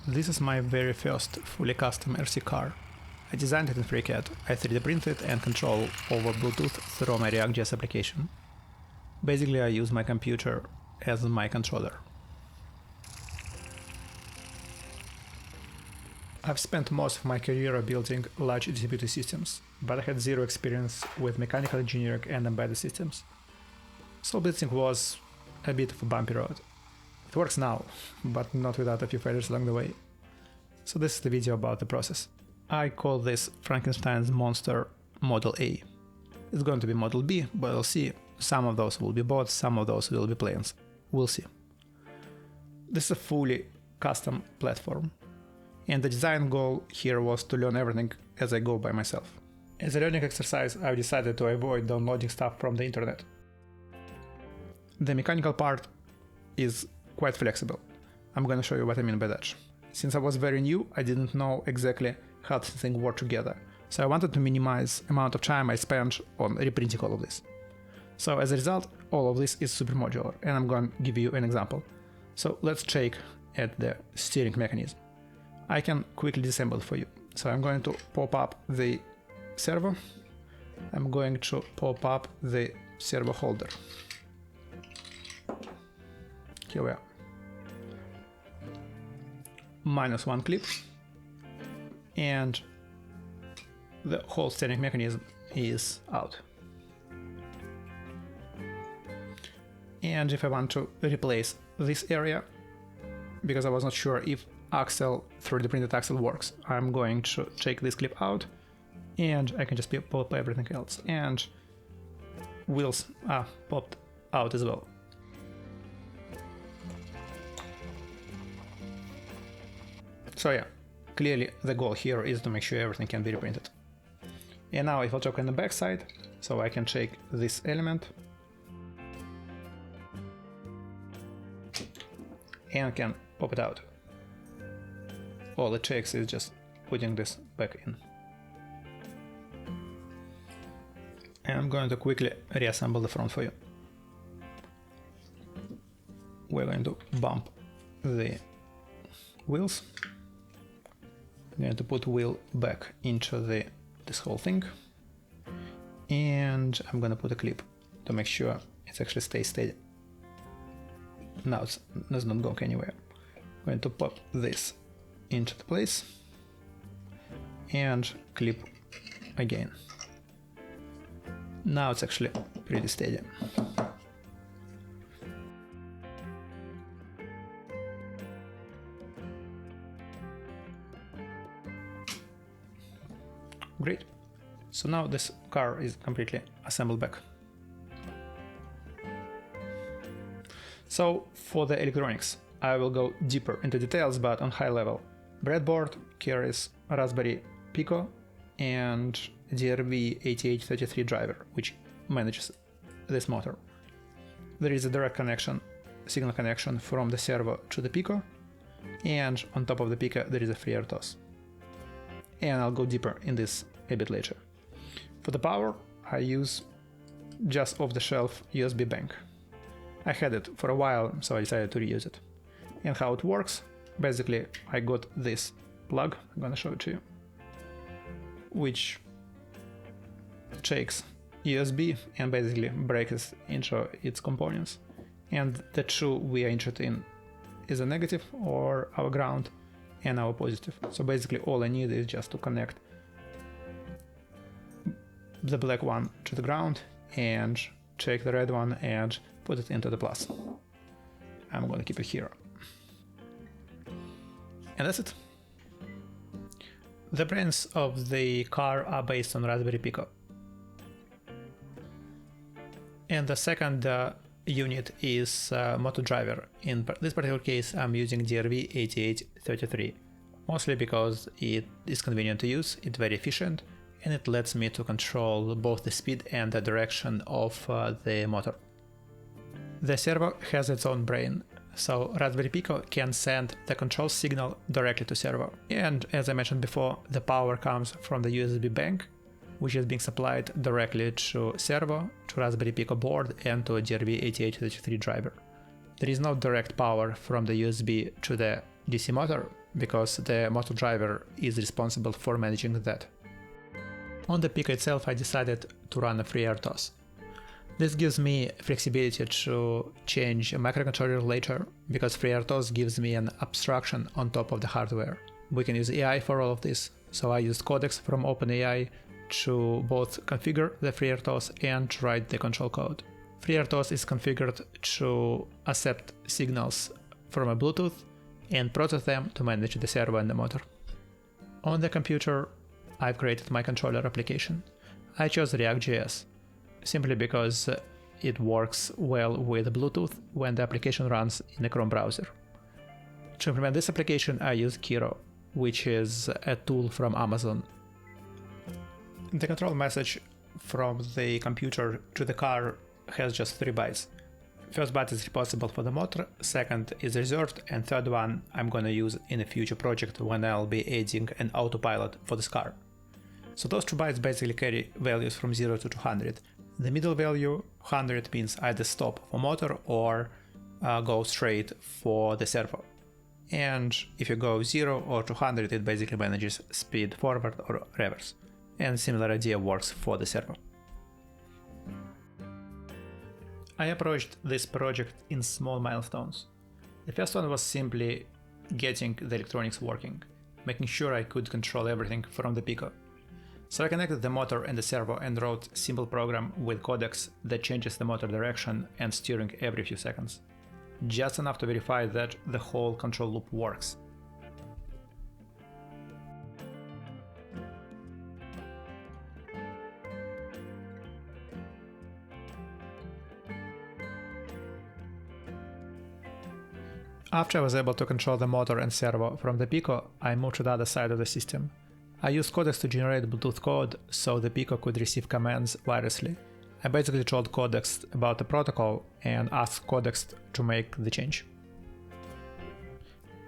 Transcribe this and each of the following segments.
This is my very first fully custom RC car. I designed it in FreeCAD, I 3D printed and control over Bluetooth through my React.js application. Basically, I use my computer as my controller. I've spent most of my career building large distributed systems, but I had zero experience with mechanical engineering and embedded systems. So building was a bit of a bumpy road. It works now, but not without a few failures along the way. So this is the video about the process. I call this Frankenstein's monster Model A. It's going to be Model B, but we'll see. Some of those will be bots, some of those will be planes. We'll see. This is a fully custom platform. And the design goal here was to learn everything as I go by myself. As a learning exercise, I've decided to avoid downloading stuff from the internet. The mechanical part is quite flexible. I'm gonna show you what I mean by that. Since I was very new, I didn't know exactly how this thing worked together, so I wanted to minimize the amount of time I spent on reprinting all of this. So as a result, all of this is super modular, and I'm going to give you an example. So let's check at the steering mechanism. I can quickly disassemble it for you. So I'm going to pop up the servo. I'm going to pop up the servo holder. Here we are. -1 clip, and the whole steering mechanism is out. And if I want to replace this area, because I was not sure if axle, 3D printed axle works, I'm going to take this clip out, and I can just pop everything else, and wheels are popped out as well. So yeah, clearly the goal here is to make sure everything can be reprinted. And now if I talk on the back side, so I can take this element and can pop it out. All it takes is just putting this back in. And I'm going to quickly reassemble the front for you. We're going to bump the wheels. I'm going to put wheel back into this whole thing, and I'm going to put a clip to make sure it actually stays steady. Now it does not go anywhere. I'm going to pop this into the place and clip again. Now it's actually pretty steady. Great. So now this car is completely assembled back. So for the electronics, I will go deeper into details, but on high level. Breadboard carries Raspberry Pico and DRV8833 driver, which manages this motor. There is a direct connection, signal connection from the servo to the Pico, and on top of the Pico there is a FreeRTOS. And I'll go deeper in this a bit later. For the power, I use just off-the-shelf USB bank. I had it for a while, so I decided to reuse it. And how it works, basically I got this plug, I'm gonna show it to you, which takes USB and basically breaks into its components. And the two we are interested in is a negative, or our ground, and our positive. So basically all I need is just to connect the black one to the ground and take the red one and put it into the plus. I'm going to keep it here. And that's it. The brains of the car are based on Raspberry Pico. And the second unit is motor driver. In this particular case, I'm using DRV8833, mostly because it is convenient to use, it's very efficient, and it lets me to control both the speed and the direction of the motor. The servo has its own brain, so Raspberry Pico can send the control signal directly to servo. And as I mentioned before, the power comes from the USB bank, which is being supplied directly to servo, to Raspberry Pico board, and to a DRV8833 driver. There is no direct power from the USB to the DC motor because the motor driver is responsible for managing that. On the Pico itself I decided to run a FreeRTOS. This gives me flexibility to change a microcontroller later, because FreeRTOS gives me an abstraction on top of the hardware. We can use AI for all of this, so I used codecs from OpenAI to both configure the FreeRTOS and to write the control code. FreeRTOS is configured to accept signals from a Bluetooth and process them to manage the servo and the motor. On the computer, I've created my controller application. I chose React.js simply because it works well with Bluetooth when the application runs in a Chrome browser. To implement this application, I use Kiro, which is a tool from Amazon. The control message from the computer to the car has just 3 bytes. First byte is responsible for the motor, second is reserved, and third one I'm gonna use in a future project when I'll be adding an autopilot for this car. So those 2 bytes basically carry values from 0 to 200. The middle value, 100, means either stop for motor or go straight for the servo. And if you go 0 or 200, it basically manages speed forward or reverse. And similar idea works for the servo. I approached this project in small milestones. The first one was simply getting the electronics working, making sure I could control everything from the Pico. So I connected the motor and the servo and wrote a simple program with codecs that changes the motor direction and steering every few seconds. Just enough to verify that the whole control loop works. After I was able to control the motor and servo from the Pico, I moved to the other side of the system. I used codecs to generate Bluetooth code so the Pico could receive commands wirelessly. I basically told codecs about the protocol and asked codecs to make the change.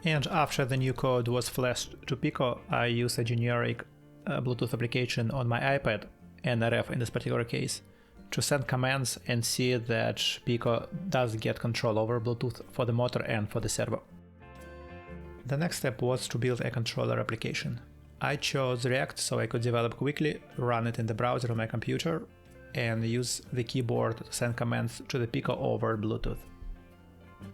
And after the new code was flashed to Pico, I used a generic Bluetooth application on my iPad, NRF in this particular case, to send commands and see that Pico does get control over Bluetooth for the motor and for the servo. The next step was to build a controller application. I chose React so I could develop quickly, run it in the browser on my computer, and use the keyboard to send commands to the Pico over Bluetooth.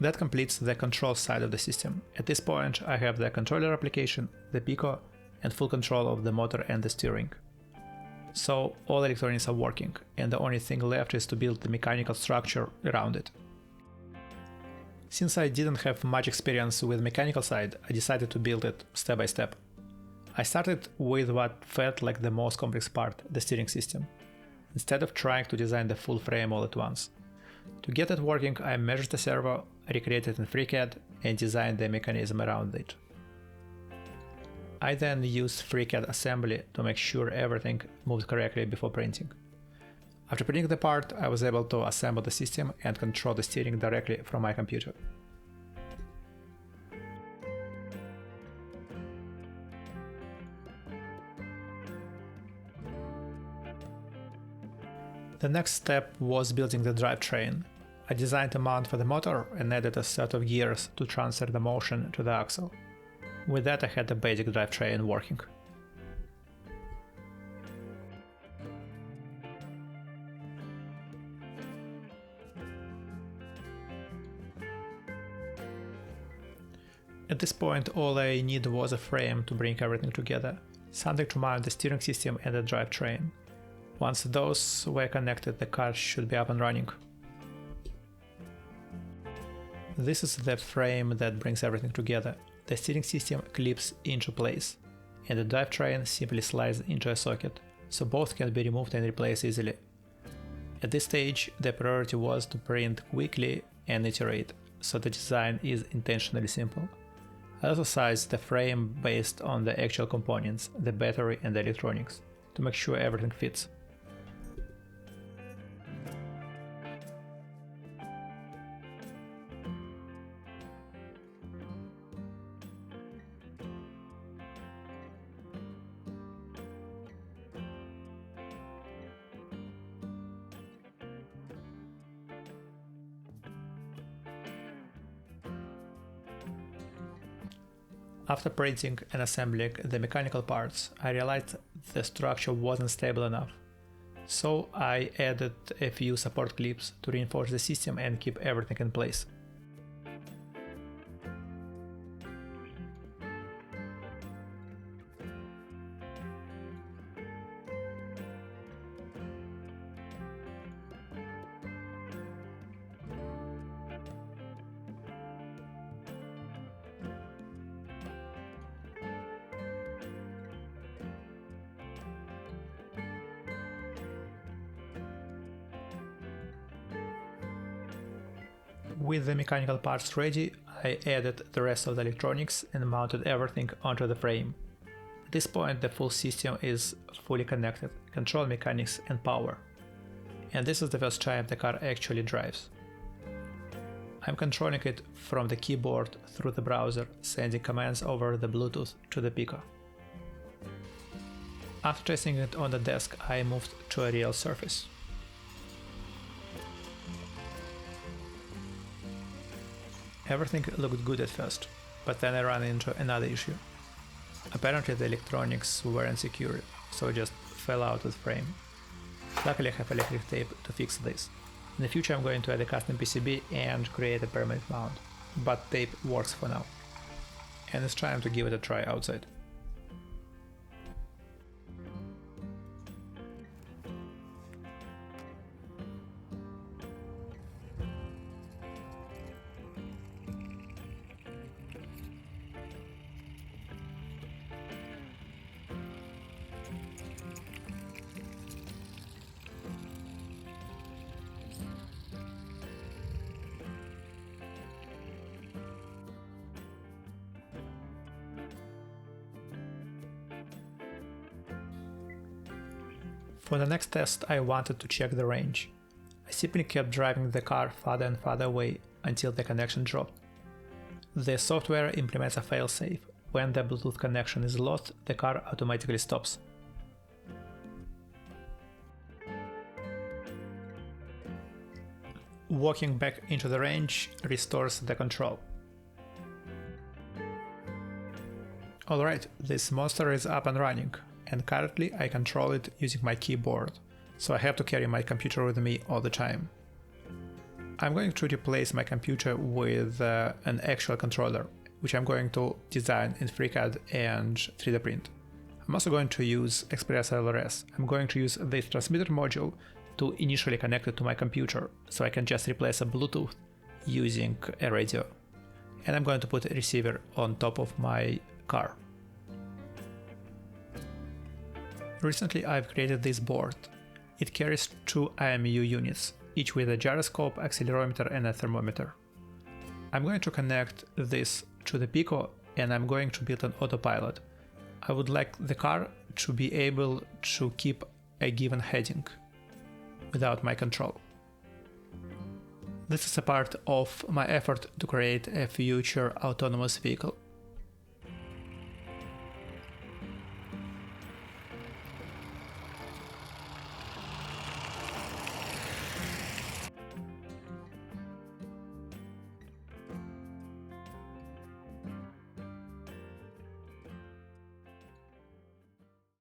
That completes the control side of the system. At this point, I have the controller application, the Pico, and full control of the motor and the steering. So all electronics are working, and the only thing left is to build the mechanical structure around it. Since I didn't have much experience with mechanical side, I decided to build it step by step. I started with what felt like the most complex part, the steering system, instead of trying to design the full frame all at once. To get it working, I measured the servo, recreated in FreeCAD, and designed the mechanism around it. I then used FreeCAD assembly to make sure everything moved correctly before printing. After printing the part, I was able to assemble the system and control the steering directly from my computer. The next step was building the drivetrain. I designed a mount for the motor and added a set of gears to transfer the motion to the axle. With that, I had the basic drivetrain working. At this point, all I needed was a frame to bring everything together, something to mount the steering system and the drivetrain. Once those were connected, the car should be up and running. This is the frame that brings everything together. The steering system clips into place, and the drivetrain simply slides into a socket, so both can be removed and replaced easily. At this stage, the priority was to print quickly and iterate, so the design is intentionally simple. I also sized the frame based on the actual components, the battery and the electronics, to make sure everything fits. After printing and assembling the mechanical parts, I realized the structure wasn't stable enough. So I added a few support clips to reinforce the system and keep everything in place. With the mechanical parts ready, I added the rest of the electronics and mounted everything onto the frame. At this point, the full system is fully connected, control mechanics and power. And this is the first time the car actually drives. I'm controlling it from the keyboard through the browser, sending commands over the Bluetooth to the Pico. After testing it on the desk, I moved to a real surface. Everything looked good at first, but then I ran into another issue. Apparently the electronics weren't secured, so it just fell out of the frame. Luckily I have electric tape to fix this. In the future I'm going to add a custom PCB and create a permanent mount, but tape works for now. And it's time to give it a try outside. For the next test I wanted to check the range. I simply kept driving the car farther and farther away until the connection dropped. The software implements a failsafe. When the Bluetooth connection is lost, the car automatically stops. Walking back into the range restores the control. Alright, this monster is up and running, and currently I control it using my keyboard, so I have to carry my computer with me all the time. I'm going to replace my computer with an actual controller, which I'm going to design in FreeCAD and 3D print. I'm also going to use Express LRS. I'm going to use this transmitter module to initially connect it to my computer, so I can just replace a Bluetooth using a radio. And I'm going to put a receiver on top of my car. Recently I've created this board. It carries two IMU units, each with a gyroscope, accelerometer and a thermometer. I'm going to connect this to the Pico and I'm going to build an autopilot. I would like the car to be able to keep a given heading without my control. This is a part of my effort to create a future autonomous vehicle.